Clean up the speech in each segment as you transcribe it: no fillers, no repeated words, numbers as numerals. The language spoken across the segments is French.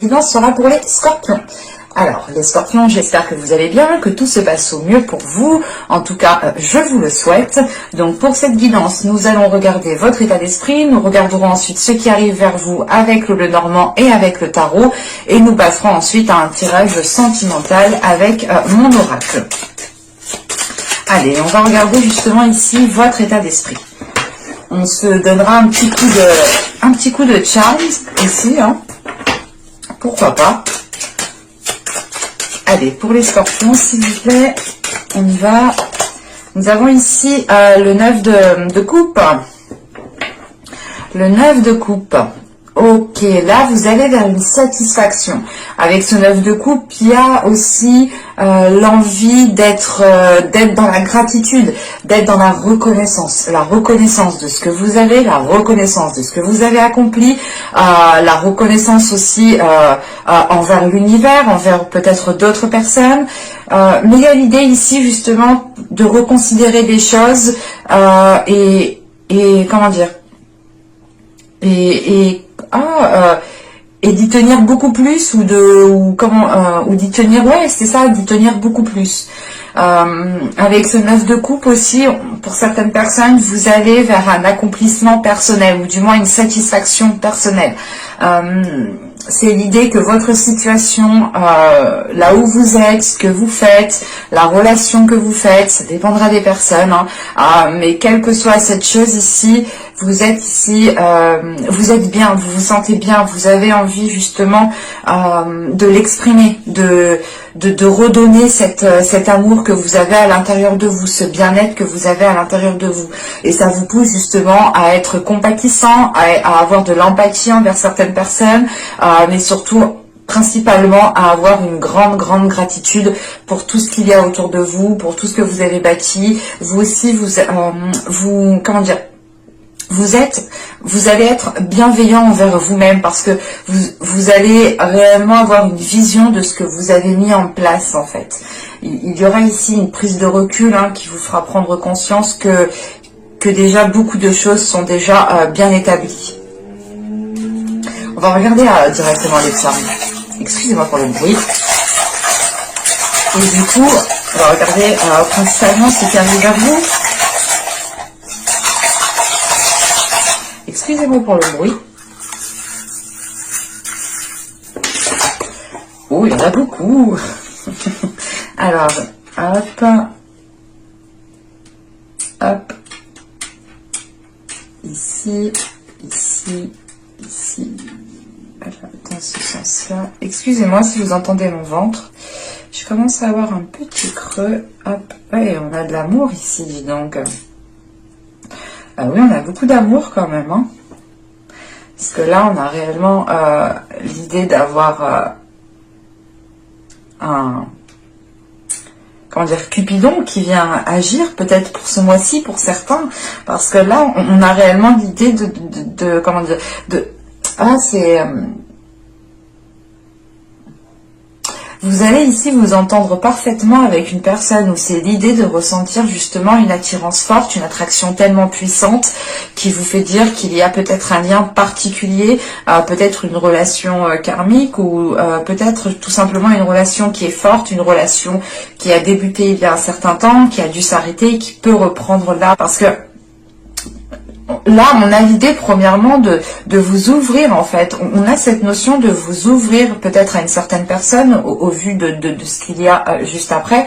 Guidance sera pour les scorpions. Alors, les scorpions, j'espère que vous allez bien, que tout se passe au mieux pour vous. En tout cas, je vous le souhaite. Donc, pour cette guidance, nous allons regarder votre état d'esprit. Nous regarderons ensuite ce qui arrive vers vous avec le Lenormand et avec le tarot. Et nous passerons ensuite à un tirage sentimental avec mon oracle. Allez, on va regarder justement ici votre état d'esprit. On se donnera un petit coup de charme ici, hein. Pourquoi pas. Allez, pour les scorpions, s'il vous plaît, on y va. Nous avons ici le 9 de coupe. Le 9 de coupe. Ok, là, vous allez vers une satisfaction. Avec ce 9 de coupe, il y a aussi l'envie d'être dans la gratitude, d'être dans la reconnaissance de ce que vous avez, la reconnaissance de ce que vous avez accompli, la reconnaissance aussi envers l'univers, envers peut-être d'autres personnes. Mais il y a l'idée ici, justement, de reconsidérer des choses et comment dire, et d'y tenir beaucoup plus ou d'y tenir, ouais, c'est ça, d'y tenir beaucoup plus. Avec ce 9 de coupe aussi, pour certaines personnes, vous allez vers un accomplissement personnel ou du moins une satisfaction personnelle. C'est l'idée que votre situation, là où vous êtes, ce que vous faites, la relation que vous faites, ça dépendra des personnes, hein, mais quelle que soit cette chose ici, vous êtes ici, vous êtes bien, vous vous sentez bien, vous avez envie justement de l'exprimer, de redonner cet amour que vous avez à l'intérieur de vous, ce bien-être que vous avez à l'intérieur de vous. Et ça vous pousse justement à être compatissant, à avoir de l'empathie envers certaines personnes, mais surtout principalement à avoir une grande gratitude pour tout ce qu'il y a autour de vous, pour tout ce que vous avez bâti. Vous aussi, comment dire, vous allez être bienveillant envers vous-même parce que vous allez réellement avoir une vision de ce que vous avez mis en place en fait. Il y aura ici une prise de recul, hein, qui vous fera prendre conscience que déjà beaucoup de choses sont déjà bien établies. On va regarder directement les charmes. Excusez-moi pour le bruit. Et du coup, on va regarder principalement ce qui arrive vers vous. Excusez-moi pour le bruit. Oh, il y en a beaucoup. Alors, hop. Hop. Ici. Dans ce sens-là. Excusez-moi si vous entendez mon ventre. Je commence à avoir un petit creux. Hop. Ouais, on a de l'amour ici, dis donc. Ah oui, on a beaucoup d'amour quand même, hein. Parce que là, on a réellement l'idée d'avoir comment dire, Cupidon qui vient agir peut-être pour ce mois-ci, pour certains. Parce que là, on a réellement l'idée comment dire, vous allez ici vous entendre parfaitement avec une personne où c'est l'idée de ressentir justement une attirance forte, une attraction tellement puissante qui vous fait dire qu'il y a peut-être un lien particulier, peut-être une relation karmique ou peut-être tout simplement une relation qui est forte, une relation qui a débuté il y a un certain temps, qui a dû s'arrêter, qui peut reprendre là parce que là, on a l'idée premièrement de vous ouvrir en fait. On a cette notion de vous ouvrir peut-être à une certaine personne au vu de ce qu'il y a juste après,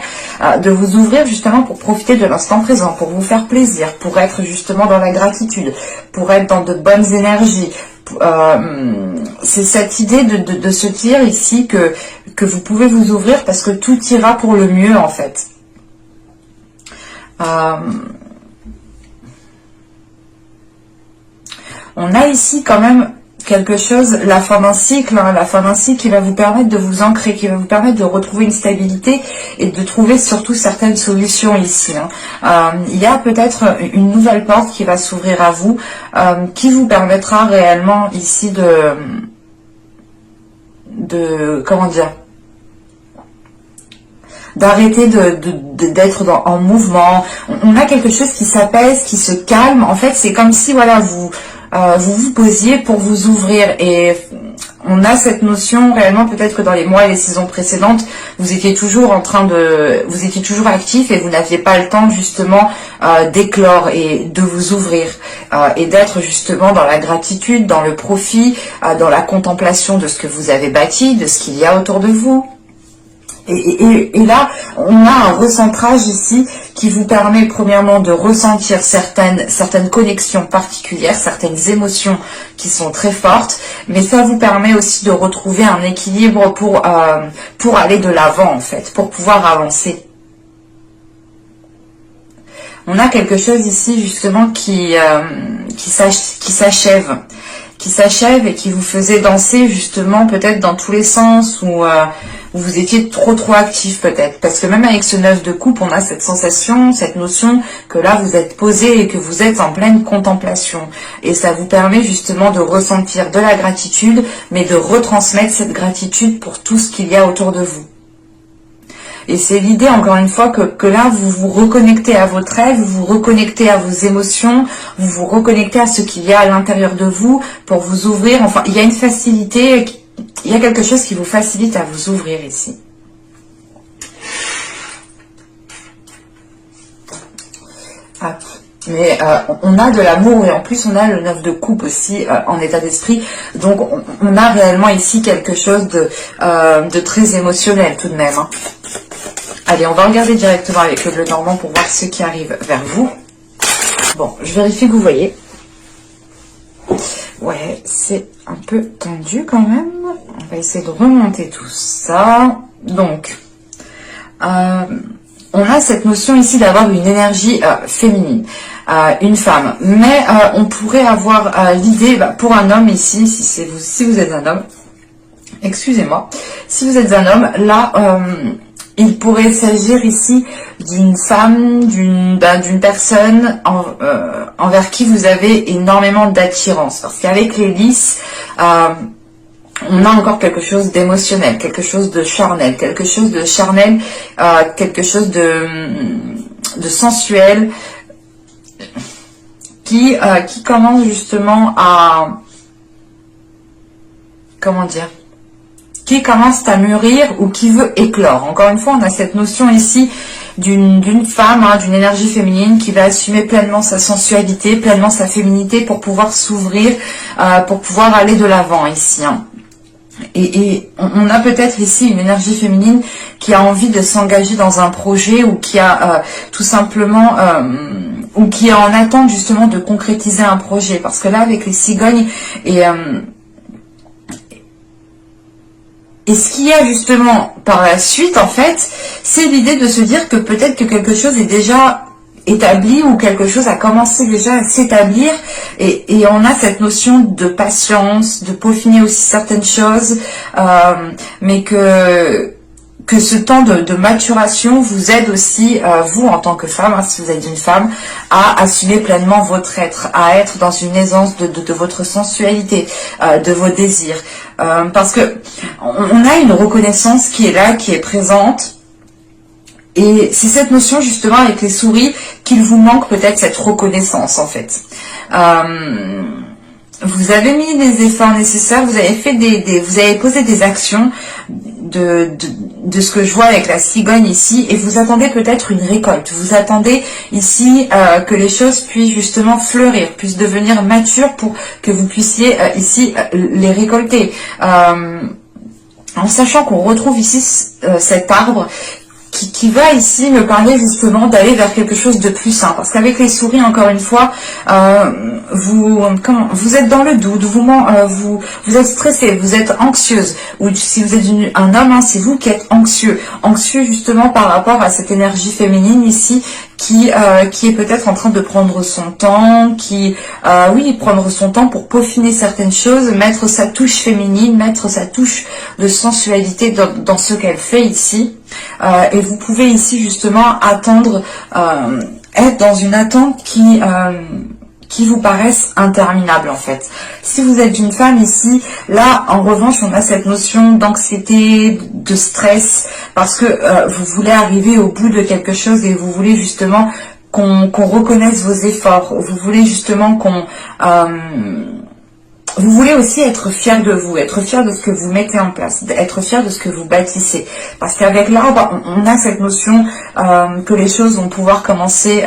de vous ouvrir justement pour profiter de l'instant présent, pour vous faire plaisir, pour être justement dans la gratitude, pour être dans de bonnes énergies. C'est cette idée de se dire ici que vous pouvez vous ouvrir parce que tout ira pour le mieux en fait. On a ici quand même quelque chose, la fin d'un cycle, hein, la fin d'un cycle qui va vous permettre de vous ancrer, qui va vous permettre de retrouver une stabilité et de trouver surtout certaines solutions ici. Hein. Il y a peut-être une nouvelle porte qui va s'ouvrir à vous, qui vous permettra réellement ici comment dire, d'arrêter d'être en mouvement. On a quelque chose qui s'apaise, qui se calme. En fait, c'est comme si voilà vous posiez pour vous ouvrir et on a cette notion réellement, peut-être que dans les mois et les saisons précédentes, vous étiez toujours vous étiez toujours actif et vous n'aviez pas le temps justement d'éclore et de vous ouvrir et d'être justement dans la gratitude, dans le profit, dans la contemplation de ce que vous avez bâti, de ce qu'il y a autour de vous. Et là, on a un recentrage ici qui vous permet premièrement de ressentir certaines connexions particulières, certaines émotions qui sont très fortes, mais ça vous permet aussi de retrouver un équilibre pour aller de l'avant en fait, pour pouvoir avancer. On a quelque chose ici justement qui s'achève et qui vous faisait danser justement peut-être dans tous les sens où vous étiez trop actif peut-être. Parce que même avec ce 9 de coupe, on a cette sensation, cette notion que là vous êtes posé et que vous êtes en pleine contemplation. Et ça vous permet justement de ressentir de la gratitude, mais de retransmettre cette gratitude pour tout ce qu'il y a autour de vous. Et c'est l'idée, encore une fois, que là, vous vous reconnectez à votre rêve, vous vous reconnectez à vos émotions, vous vous reconnectez à ce qu'il y a à l'intérieur de vous pour vous ouvrir. Enfin, il y a une facilité, il y a quelque chose qui vous facilite à vous ouvrir ici. Hop. Mais on a de l'amour et en plus on a le 9 de coupe aussi en état d'esprit. Donc on a réellement ici quelque chose de très émotionnel tout de même. Hein. Allez, on va regarder directement avec le bleu normand pour voir ce qui arrive vers vous. Bon, je vérifie que vous voyez. Ouais, c'est un peu tendu quand même. On va essayer de remonter tout ça. Donc, on a cette notion ici d'avoir une énergie féminine, une femme. Mais on pourrait avoir l'idée, pour un homme ici, si vous êtes un homme, excusez-moi, si vous êtes un homme, là... il pourrait s'agir ici d'une femme, d'une personne envers qui vous avez énormément d'attirance. Parce qu'avec les lys, on a encore quelque chose d'émotionnel, quelque chose de charnel, quelque chose de sensuel qui commence justement à... Comment dire ? Qui commence à mûrir ou qui veut éclore. Encore une fois, on a cette notion ici d'une femme, hein, d'une énergie féminine qui va assumer pleinement sa sensualité, pleinement sa féminité pour pouvoir s'ouvrir, pour pouvoir aller de l'avant ici. Hein. Et on a peut-être ici une énergie féminine qui a envie de s'engager dans un projet ou qui a tout simplement... ou qui est en attente justement de concrétiser un projet. Parce que là, avec les cigognes et ce qu'il y a justement par la suite, en fait, c'est l'idée de se dire que peut-être que quelque chose est déjà établi ou quelque chose a commencé déjà à s'établir et on a cette notion de patience, de peaufiner aussi certaines choses, mais que ce temps de maturation vous aide aussi, vous en tant que femme, hein, si vous êtes une femme, à assumer pleinement votre être, à être dans une aisance de votre sensualité, de vos désirs. Parce que on a une reconnaissance qui est là, qui est présente. Et c'est cette notion justement avec les souris qu'il vous manque peut-être cette reconnaissance en fait. Vous avez mis les efforts nécessaires, vous avez fait vous avez posé des actions de ce que je vois avec la cigogne ici et vous attendez peut-être une récolte. Vous attendez ici que les choses puissent justement fleurir, puissent devenir matures pour que vous puissiez ici les récolter. En sachant qu'on retrouve ici cet arbre qui va ici me parler justement d'aller vers quelque chose de plus sain. Parce qu'avec les souris, encore une fois, vous êtes dans le doute, vous êtes stressé, vous êtes anxieuse. Ou si vous êtes un homme, hein, c'est vous qui êtes anxieux. Anxieux justement par rapport à cette énergie féminine ici qui est peut-être en train de prendre son temps, prendre son temps pour peaufiner certaines choses, mettre sa touche féminine, mettre sa touche de sensualité dans ce qu'elle fait ici. Et vous pouvez ici justement attendre, être dans une attente qui vous paraissent interminables en fait. Si vous êtes une femme ici, là en revanche on a cette notion d'anxiété, de stress, parce que vous voulez arriver au bout de quelque chose et vous voulez justement qu'on reconnaisse vos efforts, vous voulez justement vous voulez aussi être fier de vous, être fier de ce que vous mettez en place, être fier de ce que vous bâtissez. Parce qu'avec l'arbre, on a cette notion que les choses vont pouvoir commencer,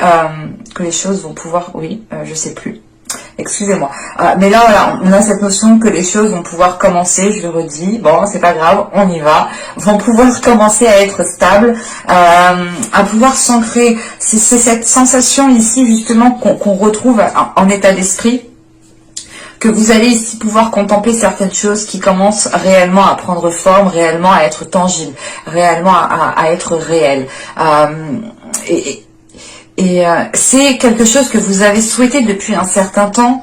que les choses vont pouvoir, oui, je sais plus. Excusez-moi. Mais là, voilà, on a cette notion que les choses vont pouvoir commencer, je le redis, bon, c'est pas grave, on y va, vont pouvoir commencer à être stables, à pouvoir s'ancrer. C'est cette sensation ici, justement, qu'on retrouve en état d'esprit, que vous allez ici pouvoir contempler certaines choses qui commencent réellement à prendre forme, réellement à être tangibles, réellement à être réelles. C'est quelque chose que vous avez souhaité depuis un certain temps,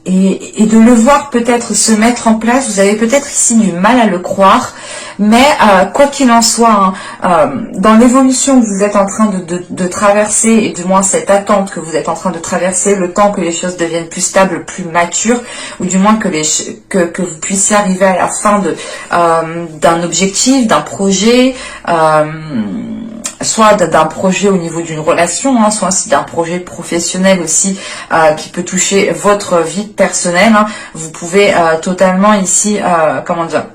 et de le voir peut-être se mettre en place, vous avez peut-être ici du mal à le croire, mais quoi qu'il en soit, dans l'évolution que vous êtes en train de traverser, et du moins cette attente que vous êtes en train de traverser, le temps que les choses deviennent plus stables, plus matures, ou du moins que vous puissiez arriver à la fin d'un objectif, d'un projet, soit d'un projet au niveau d'une relation, hein, soit d'un projet professionnel aussi qui peut toucher votre vie personnelle. Hein. Vous pouvez totalement ici, comment dire,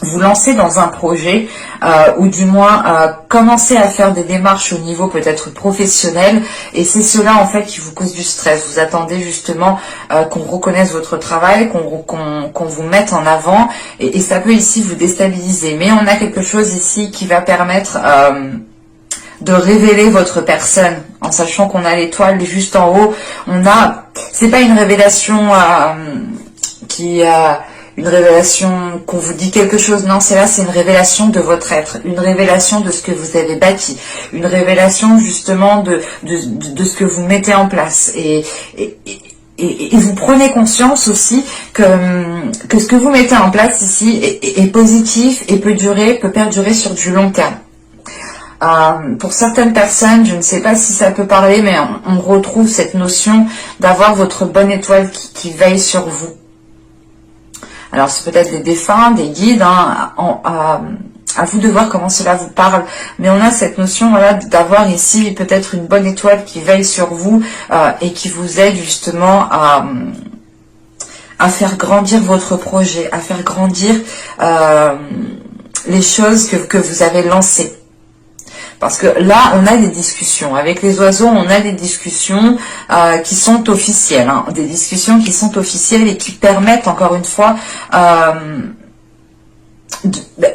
vous lancer dans un projet ou du moins commencer à faire des démarches au niveau peut-être professionnel, et c'est cela en fait qui vous cause du stress. Vous attendez justement qu'on reconnaisse votre travail, qu'on vous mette en avant, et ça peut ici vous déstabiliser. Mais on a quelque chose ici qui va permettre de révéler votre personne, en sachant qu'on a l'étoile juste en haut. C'est pas une révélation une révélation qu'on vous dit quelque chose, non, c'est une révélation de votre être, une révélation de ce que vous avez bâti, une révélation justement de ce que vous mettez en place, et vous prenez conscience aussi que ce que vous mettez en place ici est positif et peut perdurer sur du long terme. Pour certaines personnes, je ne sais pas si ça peut parler, mais on retrouve cette notion d'avoir votre bonne étoile qui veille sur vous. Alors c'est peut-être des défunts, des guides, hein, à vous de voir comment cela vous parle, mais on a cette notion, voilà, d'avoir ici peut-être une bonne étoile qui veille sur vous et qui vous aide justement à faire grandir votre projet, à faire grandir les choses que vous avez lancées. Parce que là, on a des discussions. Avec les oiseaux, on a des discussions qui sont officielles. Hein, des discussions qui sont officielles et qui permettent, encore une fois...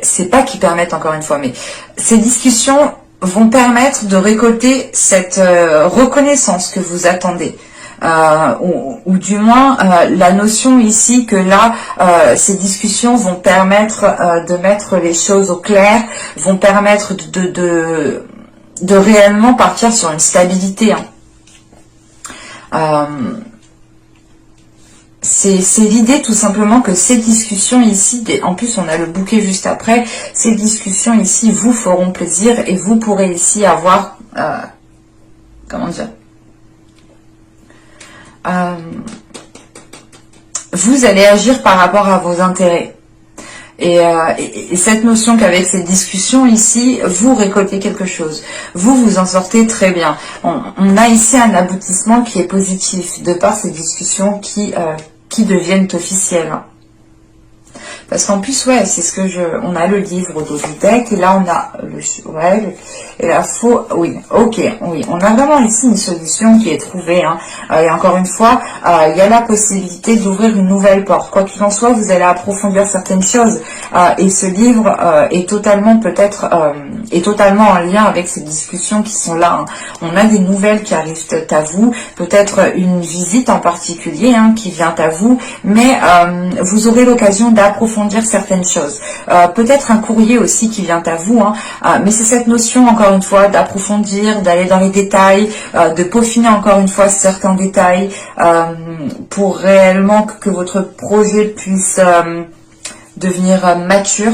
c'est pas qui permettent, encore une fois, mais ces discussions vont permettre de récolter cette reconnaissance que vous attendez. Ou du moins la notion ici que là ces discussions vont permettre de mettre les choses au clair, vont permettre de réellement partir sur une stabilité, hein. C'est l'idée tout simplement que ces discussions ici, en plus on a le bouquet juste après, ces discussions ici vous feront plaisir et vous pourrez ici avoir, comment dire, vous allez agir par rapport à vos intérêts. Et cette notion qu'avec cette discussion ici, vous récoltez quelque chose. Vous en sortez très bien. On a ici un aboutissement qui est positif, de par ces discussions qui deviennent officielles. Parce qu'en plus, ouais, c'est ce que on a le livre du deck, et là on a et la faux, oui, ok, oui, on a vraiment ici une solution qui est trouvée, hein. Et encore une fois, il y a la possibilité d'ouvrir une nouvelle porte. Quoi qu'il en soit, vous allez approfondir certaines choses, et ce livre est totalement totalement en lien avec ces discussions qui sont là, hein. On a des nouvelles qui arrivent à vous, peut-être une visite en particulier, hein, qui vient à vous, mais vous aurez l'occasion d'approfondir certaines choses. Peut-être un courrier aussi qui vient à vous, hein, mais c'est cette notion, encore une fois, d'approfondir, d'aller dans les détails, de peaufiner encore une fois certains détails pour réellement que votre projet puisse devenir mature.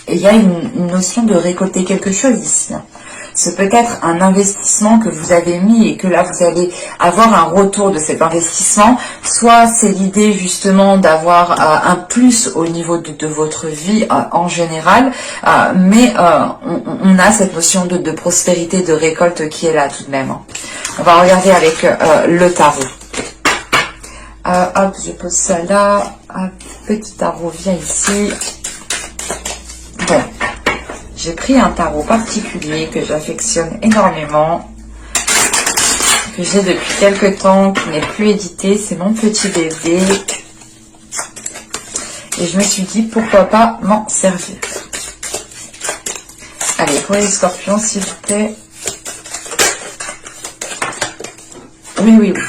Et il y a une notion de récolter quelque chose ici, hein. C'est peut-être un investissement que vous avez mis et que là vous allez avoir un retour de cet investissement. Soit c'est l'idée justement d'avoir un plus au niveau de votre vie en général, mais on a cette notion de prospérité, de récolte qui est là tout de même. On va regarder avec le tarot. Hop, je pose ça là. Hop, petit tarot vient ici. Bon, j'ai pris un tarot particulier que j'affectionne énormément, que j'ai depuis quelques temps, qui n'est plus édité. C'est mon petit bébé. Et je me suis dit, pourquoi pas m'en servir. Allez, pour les scorpions, s'il vous plaît. Oui, oui, oui.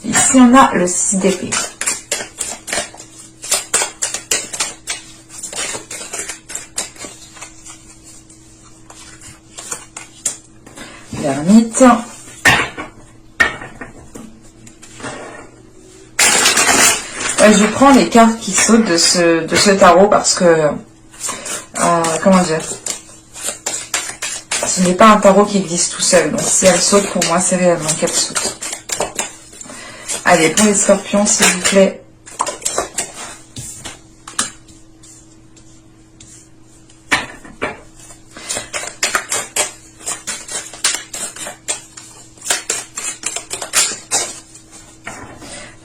Ici, on a le 6 d'épée. L'ermite. Je prends les cartes qui sautent de ce tarot parce que, comment dire, ce n'est pas un tarot qui glisse tout seul. Donc si elle saute, pour moi, c'est réellement qu'elle saute. Allez, pour les scorpions, s'il vous plaît.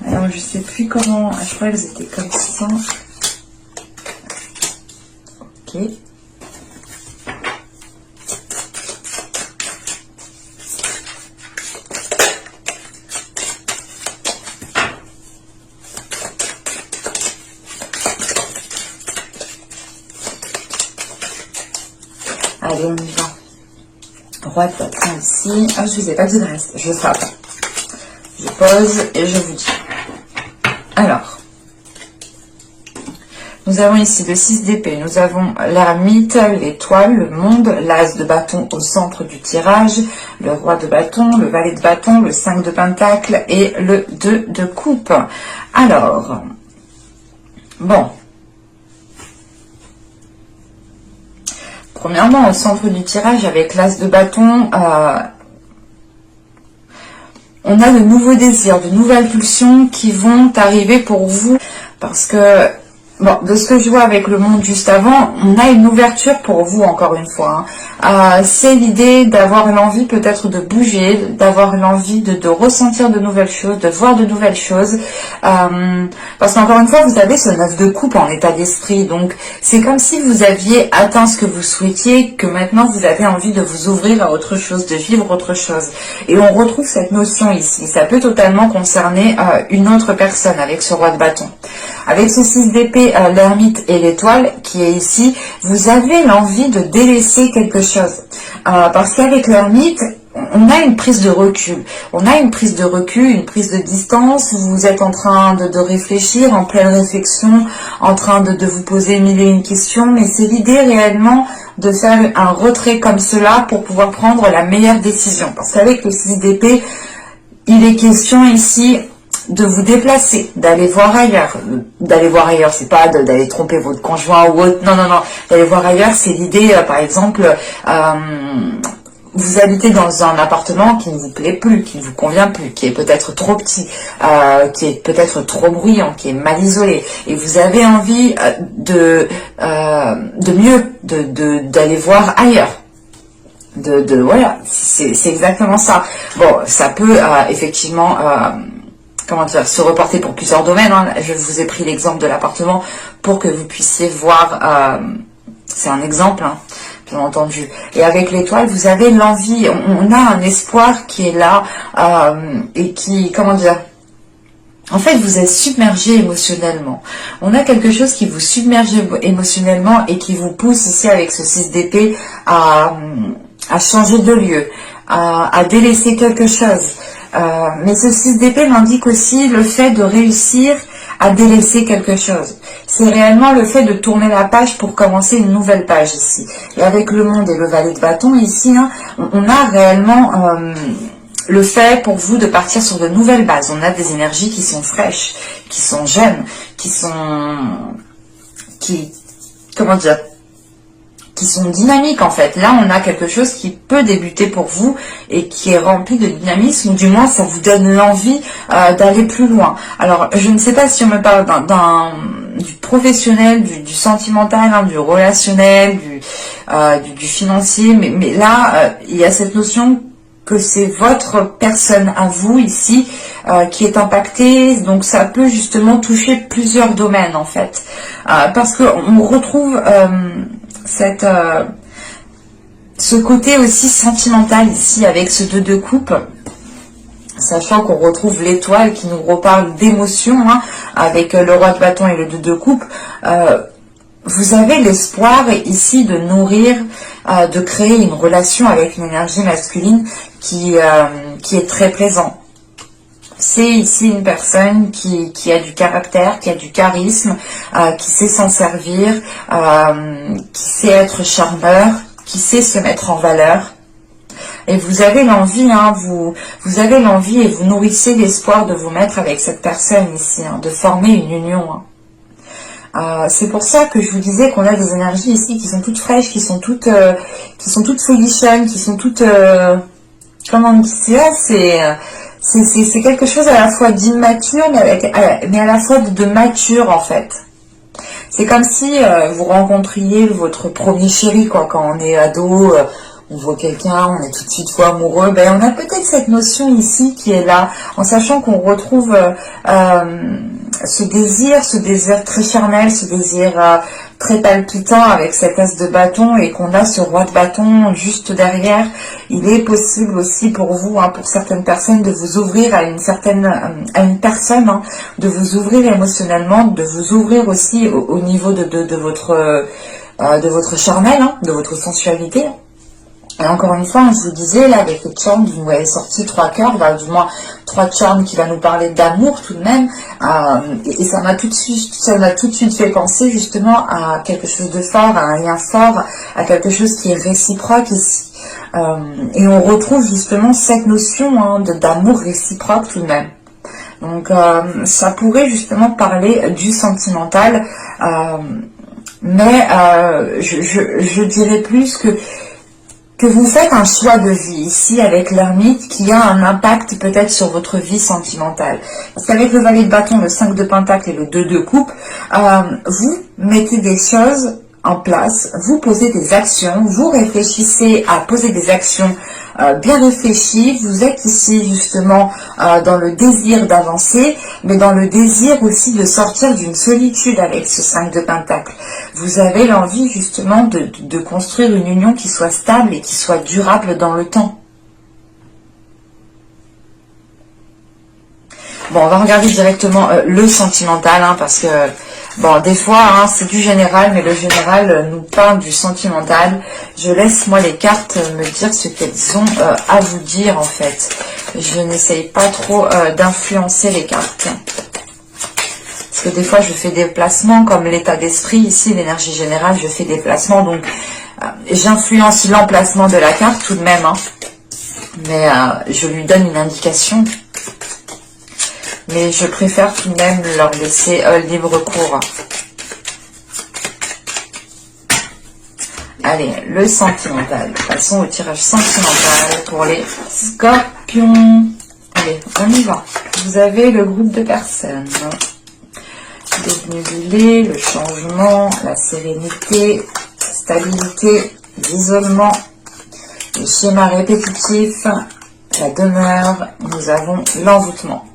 Alors, je sais plus comment, je crois qu'elles étaient comme ça. Ok. Allez, on y va. Roi de bâton ici. Ah, je vous ai pas dit de reste. Je frappe. Je pose et je vous dis. Alors, nous avons ici le 6 d'épée, nous avons l'ermite, l'étoile, le monde, l'as de bâton au centre du tirage, le roi de bâton, le valet de bâton, le 5 de pentacle et le 2 de coupe. Alors, bon. Premièrement, au centre du tirage, avec l'as de bâton, on a de nouveaux désirs, de nouvelles pulsions qui vont arriver pour vous. Parce que, bon, de ce que je vois avec le monde juste avant, on a une ouverture pour vous, encore une fois. C'est l'idée d'avoir l'envie peut-être de bouger, d'avoir l'envie de ressentir de nouvelles choses, de voir de nouvelles choses. Parce qu'encore une fois, vous avez ce 9 de coupe en état d'esprit. Donc, c'est comme si vous aviez atteint ce que vous souhaitiez, que maintenant vous avez envie de vous ouvrir à autre chose, de vivre autre chose. Et on retrouve cette notion ici. Ça peut totalement concerner une autre personne avec ce roi de bâton. Avec ce 6 d'épée, l'ermite et l'étoile qui est ici, vous avez l'envie de délaisser quelque chose. Parce qu'avec l'ermite, on a une prise de recul. On a une prise de recul, une prise de distance. Vous êtes en train de réfléchir, en pleine réflexion, en train de vous poser mille et une questions. Mais c'est l'idée réellement de faire un retrait comme cela pour pouvoir prendre la meilleure décision. Parce qu'avec le 6 d'épée, il est question ici de vous déplacer, d'aller voir ailleurs. D'aller voir ailleurs, c'est pas d'aller tromper votre conjoint ou autre. Non, non, non. D'aller voir ailleurs, c'est l'idée, par exemple, vous habitez dans un appartement qui ne vous plaît plus, qui ne vous convient plus, qui est peut-être trop petit, qui est peut-être trop bruyant, qui est mal isolé, et vous avez envie de mieux, d'aller voir ailleurs. Voilà, c'est exactement ça. Bon, ça peut effectivement comment dire, se reporter pour plusieurs domaines. Hein. Je vous ai pris l'exemple de l'appartement pour que vous puissiez voir, c'est un exemple, hein, bien entendu. Et avec l'étoile, vous avez l'envie, on a un espoir qui est là et qui, comment dire, en fait, vous êtes submergé émotionnellement. On a quelque chose qui vous submerge émotionnellement et qui vous pousse ici avec ce 6 d'épée à changer de lieu, à délaisser quelque chose. Mais ce 6 d'épée m'indique aussi le fait de réussir à délaisser quelque chose. C'est réellement le fait de tourner la page pour commencer une nouvelle page ici. Et avec le monde et le valet de bâton ici, hein, on a réellement le fait pour vous de partir sur de nouvelles bases. On a des énergies qui sont fraîches, qui sont jeunes, comment dire, qui sont dynamiques en fait. Là, on a quelque chose qui peut débuter pour vous et qui est rempli de dynamisme, ou du moins ça vous donne l'envie d'aller plus loin. Alors, je ne sais pas si on me parle du professionnel, du sentimental, hein, du relationnel, du financier, mais là, il y a cette notion que c'est votre personne à vous ici qui est impactée. Donc ça peut justement toucher plusieurs domaines en fait. Parce qu'on retrouve ce côté aussi sentimental ici avec ce 2 de coupe. Sachant qu'on retrouve l'étoile qui nous reparle d'émotions, hein, avec le roi de bâton et le 2 de coupe. Vous avez l'espoir ici de nourrir, de créer une relation avec une énergie masculine qui est très plaisante. C'est ici une personne qui a du caractère, qui a du charisme, qui sait s'en servir, qui sait être charmeur, qui sait se mettre en valeur. Et vous avez l'envie, hein, vous avez l'envie et vous nourrissez l'espoir de vous mettre avec cette personne ici, hein, de former une union. Hein. C'est pour ça que je vous disais qu'on a des énergies ici qui sont toutes fraîches, qui sont toutes folichonnes, qui sont toutes... comment on dit ça, c'est quelque chose à la fois d'immature, mais à la fois de mature en fait. C'est comme si vous rencontriez votre premier chéri, quoi, quand on est ado... on voit quelqu'un, on est tout de suite fou amoureux, ben on a peut-être cette notion ici qui est là, en sachant qu'on retrouve ce désir très charnel, ce désir très palpitant avec cette as de bâton et qu'on a ce roi de bâton juste derrière. Il est possible aussi pour vous, hein, pour certaines personnes, de vous ouvrir à une personne, hein, de vous ouvrir émotionnellement, de vous ouvrir aussi au niveau de votre charnel, hein, de votre sensualité. Et encore une fois, je vous disais, là, avec les charmes, vous m'avez sorti 3 cœurs, bah, du moins 3 charmes qui va nous parler d'amour tout de même. Et ça m'a tout de suite fait penser justement à quelque chose de fort, à un lien fort, à quelque chose qui est réciproque ici. Et on retrouve justement cette notion, hein, d'amour réciproque tout de même. Donc ça pourrait justement parler du sentimental, mais je dirais plus que vous faites un choix de vie ici avec l'ermite qui a un impact peut-être sur votre vie sentimentale. Parce qu'avec le valet de bâton, le 5 de pentacle et le 2 de coupe, vous mettez des choses en place, vous posez des actions, vous réfléchissez à poser des actions bien réfléchies. Vous êtes ici justement dans le désir d'avancer, mais dans le désir aussi de sortir d'une solitude avec ce 5 de pentacle. Vous avez l'envie justement de construire une union qui soit stable et qui soit durable dans le temps. Bon, on va regarder directement le sentimental, hein, parce que, bon, des fois, hein, c'est du général, mais le général nous parle du sentimental. Je laisse, moi, les cartes me dire ce qu'elles ont à vous dire, en fait. Je n'essaye pas trop d'influencer les cartes. Parce que des fois, je fais des placements, comme l'état d'esprit, ici, l'énergie générale, je fais des placements, donc j'influence l'emplacement de la carte tout de même, hein, mais je lui donne une indication. Mais je préfère tout de même leur laisser libre cours. Allez, le sentimental. Passons au tirage sentimental pour les scorpions. Allez, on y va. Vous avez le groupe de personnes. Dénubulé, le changement, la sérénité, stabilité, l'isolement, le schéma répétitif, la demeure. Nous avons l'envoûtement.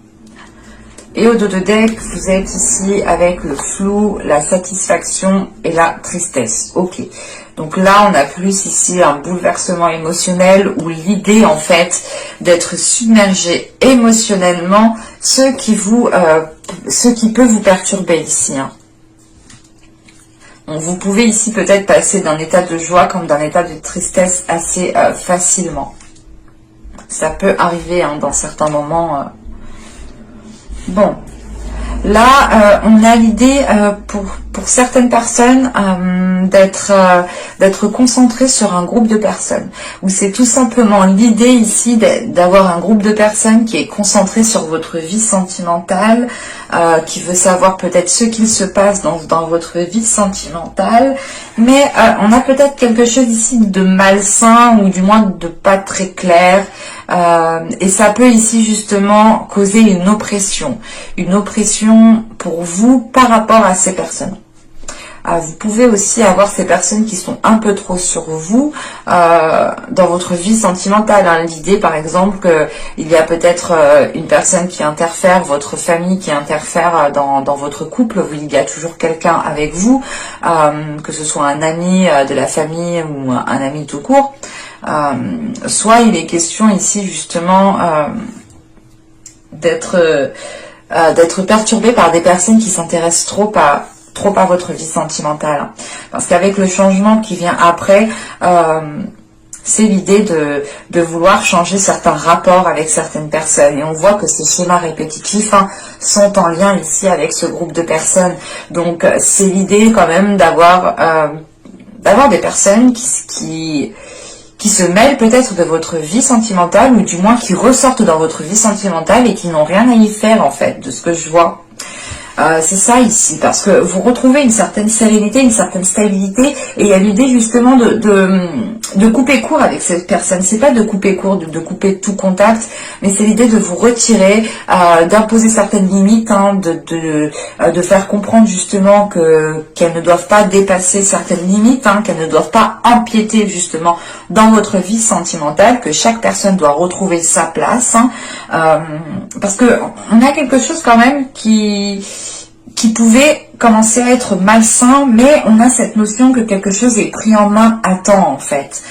Et au dos de deck, vous êtes ici avec le flou, la satisfaction et la tristesse. Ok. Donc là, on a plus ici un bouleversement émotionnel ou l'idée en fait d'être submergé émotionnellement, ce qui peut vous perturber ici. Hein. Donc, vous pouvez ici peut-être passer d'un état de joie comme d'un état de tristesse assez facilement. Ça peut arriver, hein, dans certains moments. Bon, là, on a l'idée pour certaines personnes d'être concentré sur un groupe de personnes. Ou c'est tout simplement l'idée ici d'avoir un groupe de personnes qui est concentré sur votre vie sentimentale, qui veut savoir peut-être ce qu'il se passe dans votre vie sentimentale. Mais on a peut-être quelque chose ici de malsain ou du moins de pas très clair. Et ça peut ici justement causer une oppression pour vous par rapport à ces personnes. vous pouvez aussi avoir ces personnes qui sont un peu trop sur vous dans votre vie sentimentale. Hein. L'idée, par exemple, qu'il y a peut-être une personne qui interfère, votre famille qui interfère dans votre couple, où il y a toujours quelqu'un avec vous, que ce soit un ami de la famille ou un ami tout court. Soit il est question ici justement d'être perturbé par des personnes qui s'intéressent trop à votre vie sentimentale. Parce qu'avec le changement qui vient après, c'est l'idée de vouloir changer certains rapports avec certaines personnes. Et on voit que ces schémas répétitifs sont en lien ici avec ce groupe de personnes. Donc c'est l'idée quand même d'avoir des personnes qui se mêlent peut-être de votre vie sentimentale, ou du moins qui ressortent dans votre vie sentimentale et qui n'ont rien à y faire en fait, de ce que je vois. C'est ça ici, parce que vous retrouvez une certaine sérénité, une certaine stabilité, et il y a l'idée justement de couper court avec cette personne. C'est pas de couper court, de couper tout contact, mais c'est l'idée de vous retirer, d'imposer certaines limites, de faire comprendre justement qu'elles ne doivent pas dépasser certaines limites, qu'elles ne doivent pas empiéter justement dans votre vie sentimentale, que chaque personne doit retrouver sa place, parce que on a quelque chose quand même qui pouvait commencer à être malsain, mais on a cette notion que quelque chose est pris en main à temps en fait.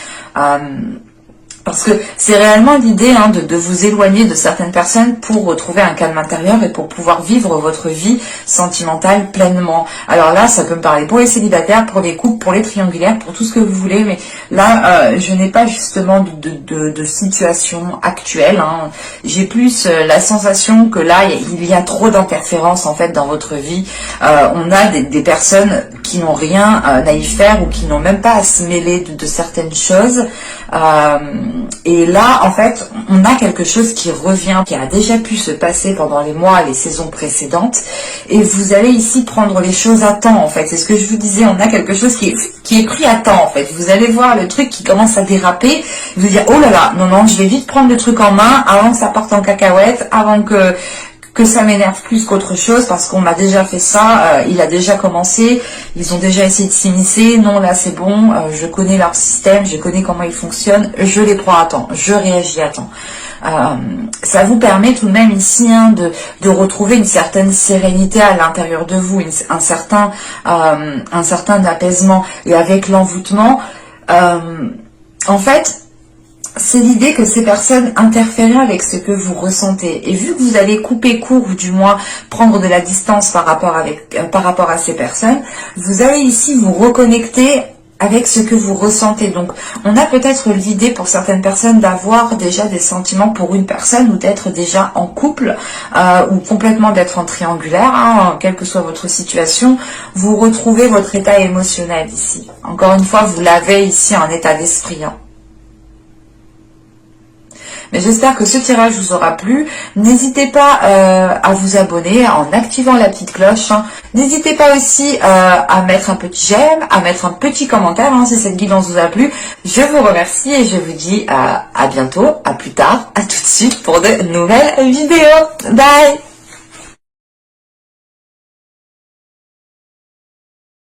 Parce que c'est réellement l'idée de vous éloigner de certaines personnes pour retrouver un calme intérieur et pour pouvoir vivre votre vie sentimentale pleinement. Alors là, ça peut me parler pour les célibataires, pour les couples, pour les triangulaires, pour tout ce que vous voulez, mais là, je n'ai pas justement de situation actuelle. J'ai plus la sensation que là, il y a trop d'interférences en fait dans votre vie. On a des personnes qui n'ont rien à y faire ou qui n'ont même pas à se mêler de certaines choses. Et là, en fait, on a quelque chose qui revient, qui a déjà pu se passer pendant les mois, les saisons précédentes. Et vous allez ici prendre les choses à temps, en fait. C'est ce que je vous disais, on a quelque chose qui est pris à temps, en fait. Vous allez voir le truc qui commence à déraper. Vous dire, oh là là, non, je vais vite prendre le truc en main avant que ça parte en cacahuète, avant que ça m'énerve plus qu'autre chose, parce qu'on m'a déjà fait ça, il a déjà commencé, ils ont déjà essayé de s'immiscer, non là c'est bon, je connais leur système, je connais comment ils fonctionnent, je les prends à temps, je réagis à temps. Ça vous permet tout de même ici de retrouver une certaine sérénité à l'intérieur de vous, un certain apaisement, et avec l'envoûtement, en fait, c'est l'idée que ces personnes interfèrent avec ce que vous ressentez. Et vu que vous allez couper court, ou du moins prendre de la distance par rapport à ces personnes, vous allez ici vous reconnecter avec ce que vous ressentez. Donc, on a peut-être l'idée pour certaines personnes d'avoir déjà des sentiments pour une personne, ou d'être déjà en couple, ou complètement d'être en triangulaire, quelle que soit votre situation. Vous retrouvez votre état émotionnel ici. Encore une fois, vous l'avez ici en état d'esprit. Mais j'espère que ce tirage vous aura plu. N'hésitez pas à vous abonner en activant la petite cloche. N'hésitez pas aussi à mettre un petit j'aime, à mettre un petit commentaire si cette guidance vous a plu. Je vous remercie et je vous dis à bientôt, à plus tard, à tout de suite pour de nouvelles vidéos. Bye!